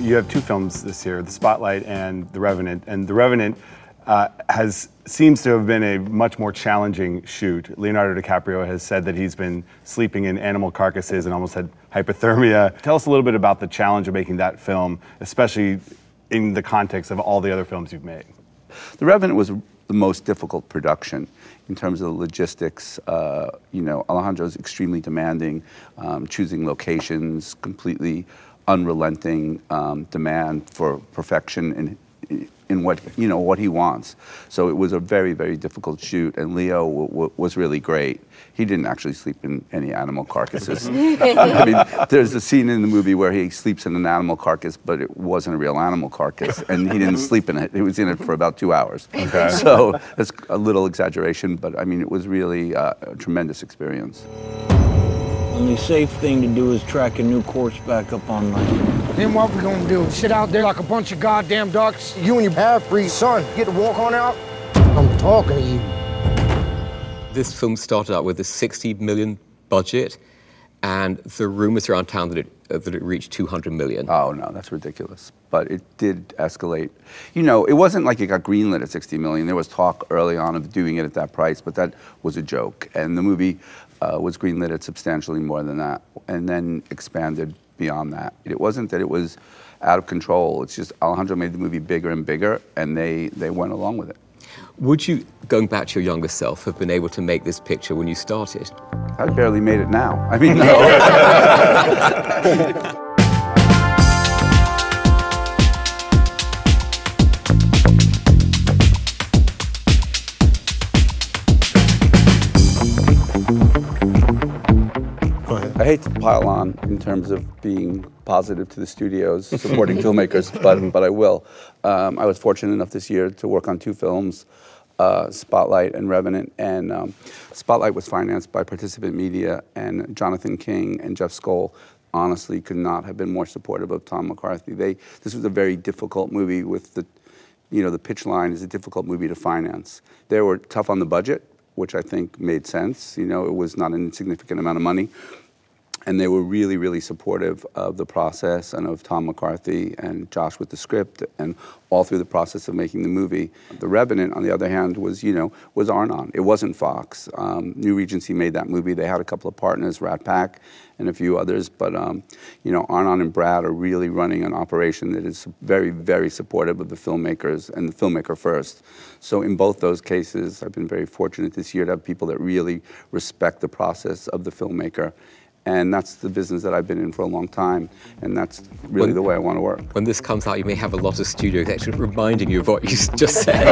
You have two films this year, The Spotlight and The Revenant. And The Revenant seems to have been a much more challenging shoot. Leonardo DiCaprio has said that he's been sleeping in animal carcasses and almost had hypothermia. Tell us a little bit about the challenge of making that film, especially in the context of all the other films you've made. The Revenant was the most difficult production in terms of the logistics. You know, Alejandro's extremely demanding, choosing locations, completely unrelenting demand for perfection in what he wants. So it was a very, very difficult shoot, and Leo was really great. He didn't actually sleep in any animal carcasses. I mean, there's a scene in the movie where he sleeps in an animal carcass, but it wasn't a real animal carcass, and he didn't sleep in it. He was in it for about 2 hours. Okay. So that's a little exaggeration, but I mean, it was really a tremendous experience. Only safe thing to do is track a new course back up on land. Then what we gonna do? Sit out there like a bunch of goddamn ducks? You and your half-breed son get to walk on out? I'm talking to you. This film started out with a $60 million budget, and the rumors around town that it reached $200 million. Oh no, that's ridiculous. But it did escalate. You know, it wasn't like it got greenlit at $60 million. There was talk early on of doing it at that price, but that was a joke. And the movie was greenlit at substantially more than that, and then expanded beyond that. It wasn't that it was out of control. It's just Alejandro made the movie bigger and bigger, and they went along with it. Would you, going back to your younger self, have been able to make this picture when you started? I barely made it now. I mean, no. I hate to pile on in terms of being positive to the studios, supporting filmmakers, but I will. I was fortunate enough this year to work on 2 films, Spotlight and Revenant, and Spotlight was financed by Participant Media, and Jonathan King and Jeff Skoll honestly could not have been more supportive of Tom McCarthy. This was a very difficult movie with the pitch line is a difficult movie to finance. They were tough on the budget, which I think made sense. You know, it was not an insignificant amount of money. And they were really, really supportive of the process and of Tom McCarthy and Josh with the script and all through the process of making the movie. The Revenant, on the other hand, was Arnon. It wasn't Fox. New Regency made that movie. They had a couple of partners, Rat Pack and a few others, but Arnon and Brad are really running an operation that is very, very supportive of the filmmakers and the filmmaker first. So in both those cases, I've been very fortunate this year to have people that really respect the process of the filmmaker. And that's the business that I've been in for a long time, and that's really the way I want to work. When this comes out, you may have a lot of studios actually reminding you of what you just said.